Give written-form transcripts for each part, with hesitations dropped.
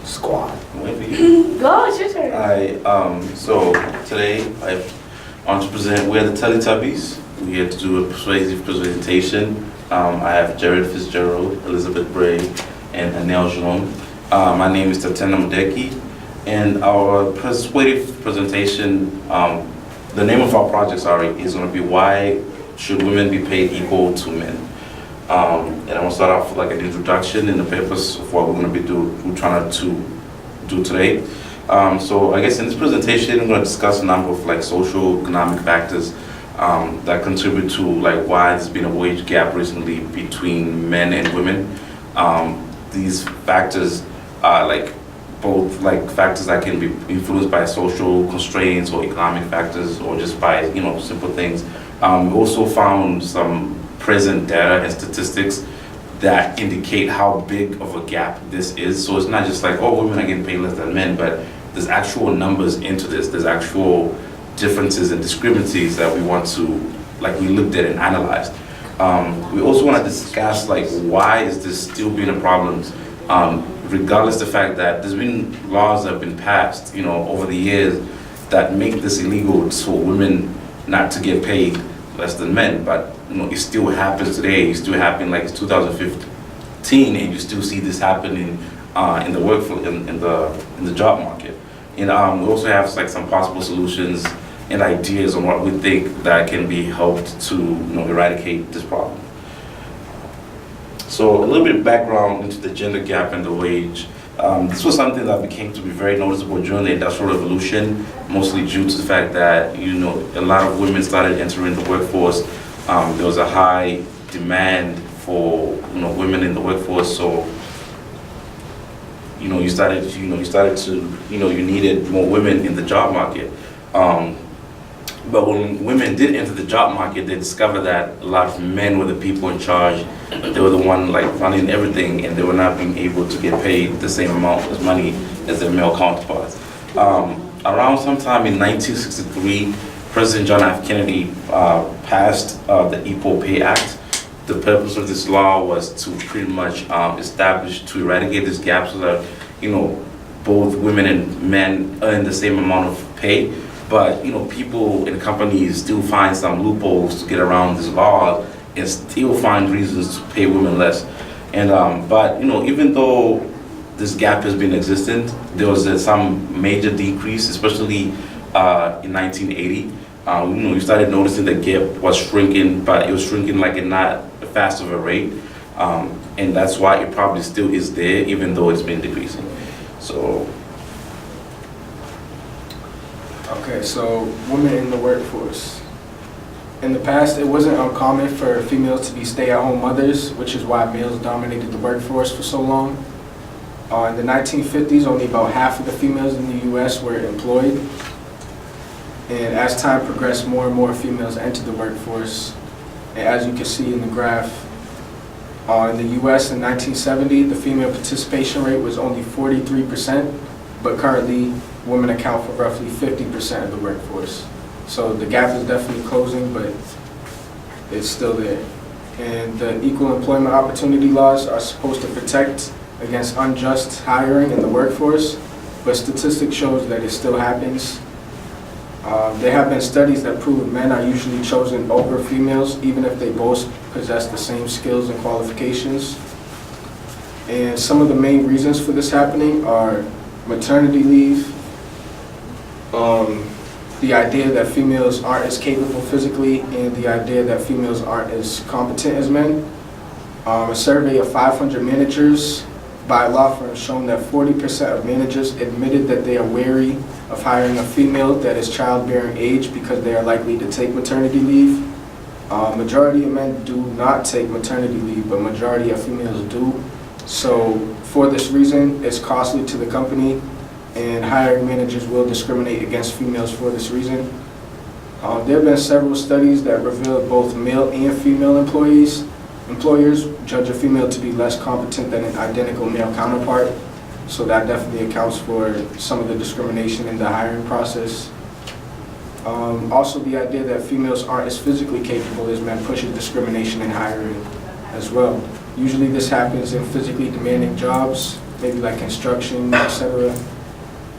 Squad. Wait for you. Go, it's your turn. So today I want to present, we're the Teletubbies. We're here to do a persuasive presentation. I have Jared Fitzgerald, Elizabeth Bray, and Anel Jerome. My name is Tatena Mudeki, and our persuasive presentation, the name of our project, is going to be Why Should Women Be Paid Equal to Men? And I'm going to start off with like an introduction and the purpose of what we're going to be trying to do today. So I guess in this presentation, I'm going to discuss a number of like social economic factors that contribute to like why there's been a wage gap recently between men and women. These factors are like both like factors that can be influenced by social constraints or economic factors or just by simple things. We also found some present data and statistics that indicate how big of a gap this is. So it's not just like, oh, women are getting paid less than men, but there's actual numbers into this. There's actual differences and discrepancies that we want to, like we looked at and analyzed. We also want to discuss like why is this still being a problem, regardless of the fact that there's been laws that have been passed, over the years that make this illegal for women not to get paid less than men, but it still happens today. It still happens like it's 2015, and you still see this happening in the workforce, in the job market. And we also have like some possible solutions and ideas on what we think that can be helped to eradicate this problem. So a little bit of background into the gender gap and the wage. This was something that became to be very noticeable during the Industrial Revolution, mostly due to the fact that a lot of women started entering the workforce. There was a high demand for women in the workforce, so you needed more women in the job market. But when women did enter the job market, they discovered that a lot of men were the people in charge. They were the one like running everything, and they were not being able to get paid the same amount of money as their male counterparts. Around sometime in 1963, President John F. Kennedy passed the Equal Pay Act. The purpose of this law was to pretty much to eradicate this gap so that both women and men earn the same amount of pay. But people in companies still find some loopholes to get around this law and still find reasons to pay women less. And but even though this gap has been existent, there was some major decrease, especially in 1980. You started noticing the gap was shrinking, but it was shrinking like at not fast of a rate, and that's why it probably still is there, even though it's been decreasing. So. Okay, so women in the workforce. In the past, it wasn't uncommon for females to be stay-at-home mothers, which is why males dominated the workforce for so long. In the 1950s, only about half of the females in the U.S. were employed. And as time progressed, more and more females entered the workforce. And as you can see in the graph, in the U.S. in 1970, the female participation rate was only 43%, but currently, women account for roughly 50% of the workforce. So the gap is definitely closing, but it's still there. And the equal employment opportunity laws are supposed to protect against unjust hiring in the workforce, but statistics shows that it still happens. There have been studies that prove men are usually chosen over females, even if they both possess the same skills and qualifications. And some of the main reasons for this happening are maternity leave, the idea that females aren't as capable physically, and the idea that females aren't as competent as men. A survey of 500 managers by a law firm shown that 40% of managers admitted that they are wary of hiring a female that is childbearing age because they are likely to take maternity leave. Majority of men do not take maternity leave, but majority of females do. So for this reason, it's costly to the company, and hiring managers will discriminate against females for this reason. There have been several studies that reveal both male and female employers judge a female to be less competent than an identical male counterpart. So that definitely accounts for some of the discrimination in the hiring process. Also, the idea that females aren't as physically capable as men pushes discrimination in hiring as well. Usually this happens in physically demanding jobs, maybe like construction, etc.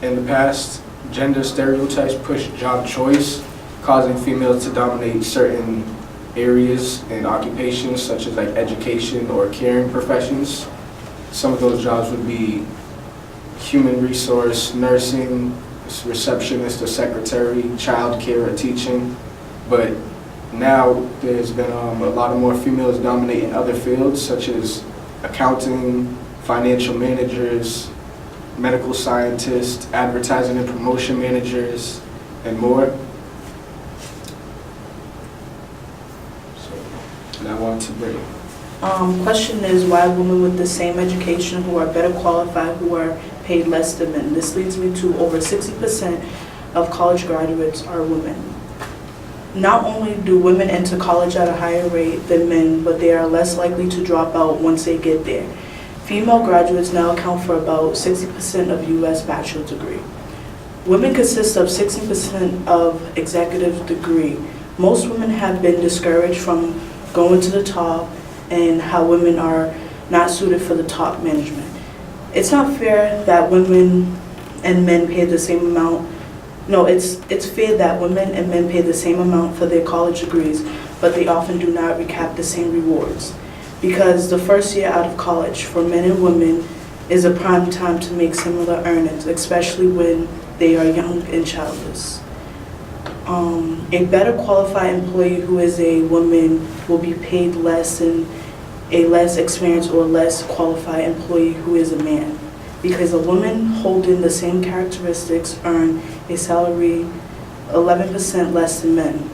In the past, gender stereotypes push job choice, causing females to dominate certain areas and occupations such as like education or caring professions. Some of those jobs would be human resource, nursing, receptionist or secretary, child care or teaching. But now there's been a lot of more females dominating other fields such as accounting, financial managers, medical scientists, advertising and promotion managers, and more. So now on to Brittany. Question is why women with the same education who are better qualified who are paid less than men? This leads me to over 60% of college graduates are women. Not only do women enter college at a higher rate than men, but they are less likely to drop out once they get there. Female graduates now account for about 60% of U.S. bachelor's degree. Women consist of 60% of executive degree. Most women have been discouraged from going to the top and how women are not suited for the top management. It's not fair that women and men pay the same amount. No, it's fair that women and men pay the same amount for their college degrees, but they often do not recap the same rewards. Because the first year out of college for men and women is a prime time to make similar earnings, especially when they are young and childless. A better qualified employee who is a woman will be paid less than a less experienced or less qualified employee who is a man. Because a woman holding the same characteristics earn a salary 11% less than men.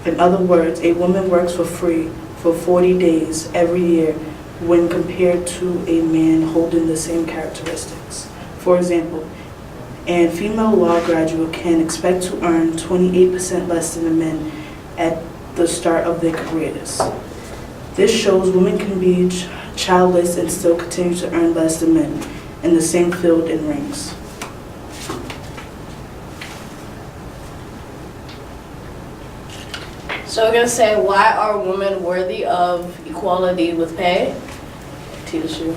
In other words, a woman works for free for 40 days every year when compared to a man holding the same characteristics. For example, a female law graduate can expect to earn 28% less than the men at the start of their careers. This shows women can be childless and still continue to earn less than men in the same field and ranks. So we're gonna say, why are women worthy of equality with pay? Teach you.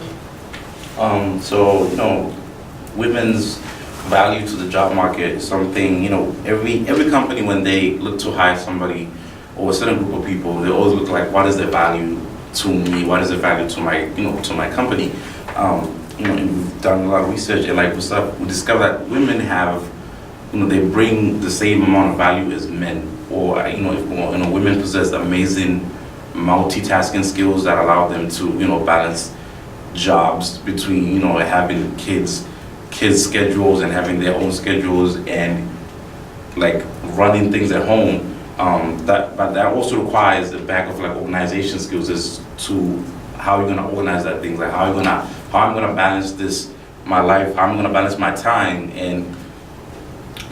So, women's value to the job market is something, every company when they look to hire somebody or a certain group of people, they always look like, what is their value to me? What is their value to my, to my company? And we've done a lot of research, and like we discovered that women have, they bring the same amount of value as men. Or if women possess amazing multitasking skills that allow them to balance jobs between having kids schedules and having their own schedules and like running things at home. But that also requires the back of like organization skills as to how you're gonna organize that thing, like how I'm gonna balance my life, how I'm gonna balance my time. And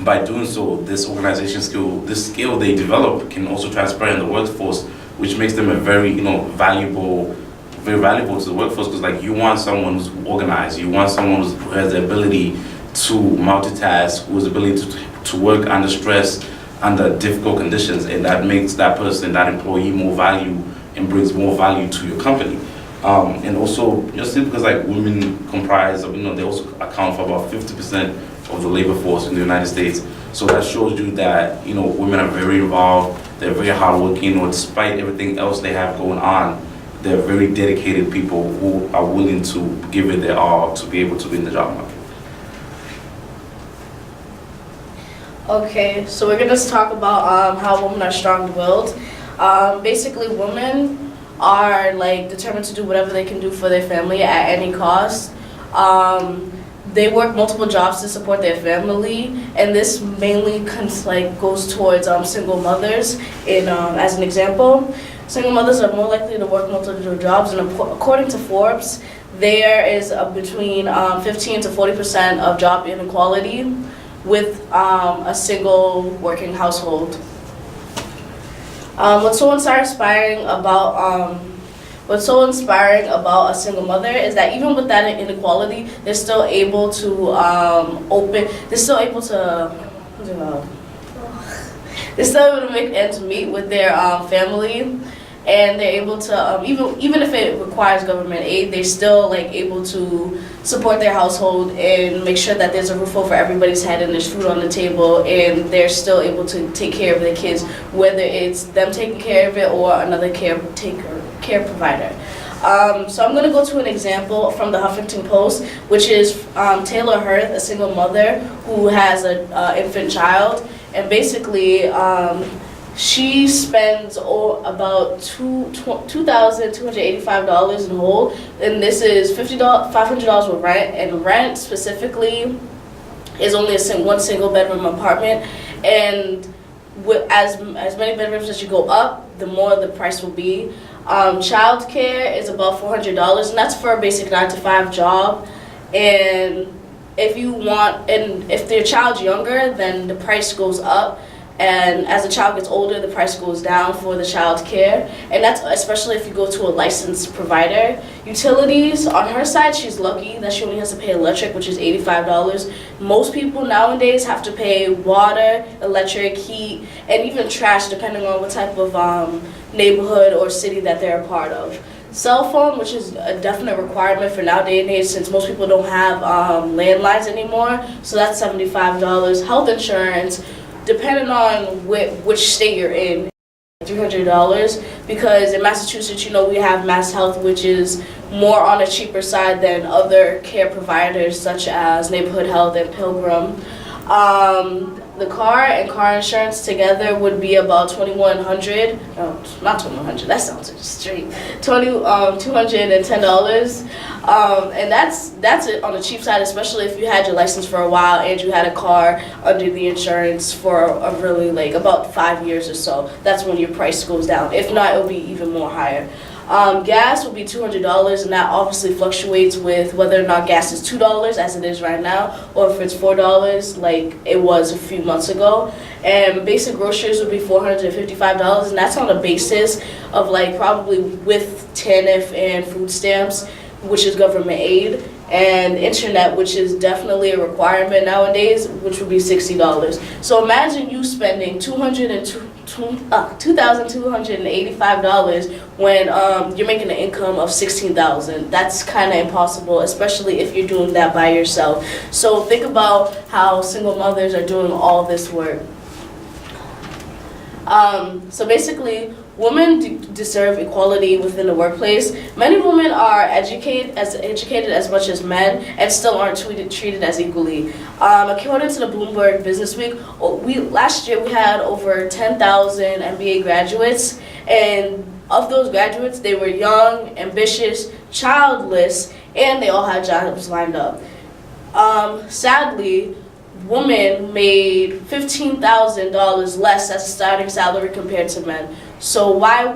by doing so, this organization skill, this skill they develop can also transfer in the workforce, which makes them a very valuable to the workforce. Because like you want someone who's organized, you want someone who has the ability to multitask, who has the ability to work under stress, under difficult conditions, and that makes that person, that employee, more value and brings more value to your company. And also just because like women comprise of, they also account for about 50% of the labor force in the United States. So that shows you that, women are very involved, they're very hardworking, despite everything else they have going on, they're very dedicated people who are willing to give it their all to be able to be in the job market. Okay, so we're gonna talk about how women are strong-willed. Basically, women are like determined to do whatever they can do for their family at any cost. They work multiple jobs to support their family, and this mainly goes towards single mothers. As an example, single mothers are more likely to work multiple jobs, and according to Forbes, there is between 15 to 40% of job inequality with a single working household. What's so inspiring about a single mother is that even with that inequality, they're still able to make ends meet with their family, and they're able to even if it requires government aid, they're still like able to support their household and make sure that there's a roof over everybody's head and there's food on the table, and they're still able to take care of their kids, whether it's them taking care of it or another care provider. So I'm going to go to an example from the Huffington Post, which is Taylor Hirth, a single mother who has an infant child, and basically she spends about $2,285 in whole, and this is $500 with rent, and rent specifically is only one single bedroom apartment, and with as many bedrooms as you go up, the more the price will be. Child care is about $400, and that's for a basic 9-to-5 job. And if your child's younger, then the price goes up. And as the child gets older, the price goes down for the child care. And that's especially if you go to a licensed provider. Utilities, on her side, she's lucky that she only has to pay electric, which is $85. Most people nowadays have to pay water, electric, heat, and even trash, depending on what type of neighborhood or city that they're a part of. Cell phone, which is a definite requirement for nowadays since most people don't have landlines anymore, so that's $75. Health insurance, depending on which state you're in, $300, because in Massachusetts, we have Mass Health, which is more on a cheaper side than other care providers such as Neighborhood Health and Pilgrim. The car and car insurance together would be about $2,100. No, not $2,100. That sounds straight. $210. And that's it on the cheap side, especially if you had your license for a while and you had a car under the insurance for a really about 5 years or so. That's when your price goes down. If not, it'll be even more higher. Gas will be $200, and that obviously fluctuates with whether or not gas is $2 as it is right now, or if it's $4 like it was a few months ago. And basic groceries would be $455, and that's on a basis of probably with TANF and food stamps, which is government aid, and internet, which is definitely a requirement nowadays, which would be $60. So imagine you spending $2,285 when you're making an income of $16,000. That's kind of impossible, especially if you're doing that by yourself. So think about how single mothers are doing all this work. So basically, women deserve equality within the workplace. Many women are educated as much as men and still aren't treated as equally. According to the Bloomberg Business Week, last year we had over 10,000 MBA graduates, and of those graduates, they were young, ambitious, childless, and they all had jobs lined up. Sadly, women made $15,000 less as a starting salary compared to men. So why are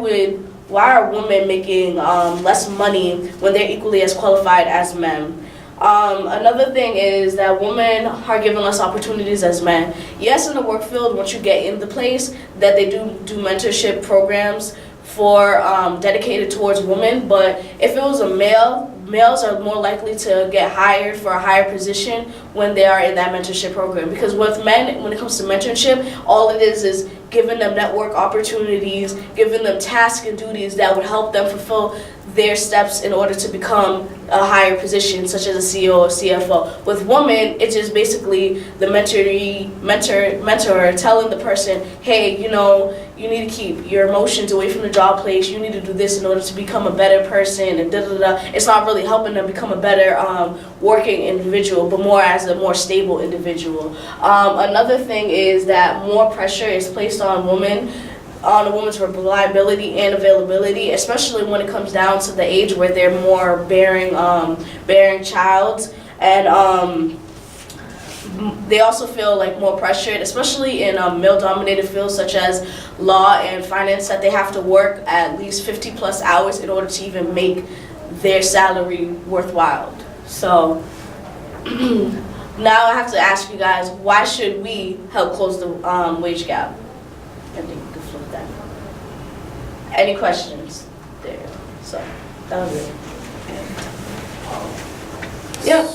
women making less money when they're equally as qualified as men? Another thing is that women are given less opportunities as men. Yes, in the work field, once you get in the place, that they do mentorship programs for dedicated towards women, but if it was a male, males are more likely to get hired for a higher position when they are in that mentorship program. Because with men, when it comes to mentorship, all it is giving them network opportunities, giving them tasks and duties that would help them fulfill their steps in order to become a higher position, such as a CEO or CFO. With women, it's just basically the mentor telling the person, hey, you need to keep your emotions away from the job place, you need to do this in order to become a better person, and da-da-da. It's not really helping them become a better working individual, but more as a more stable individual. Another thing is that more pressure is placed on women, on a woman's reliability and availability, especially when it comes down to the age where they're more bearing child, and they also feel more pressured, especially in male-dominated fields such as law and finance, that they have to work at least 50 plus hours in order to even make their salary worthwhile. So now I have to ask you guys, why should we help close the wage gap? I think you can flip that. Any questions? There. So that was it. Yep.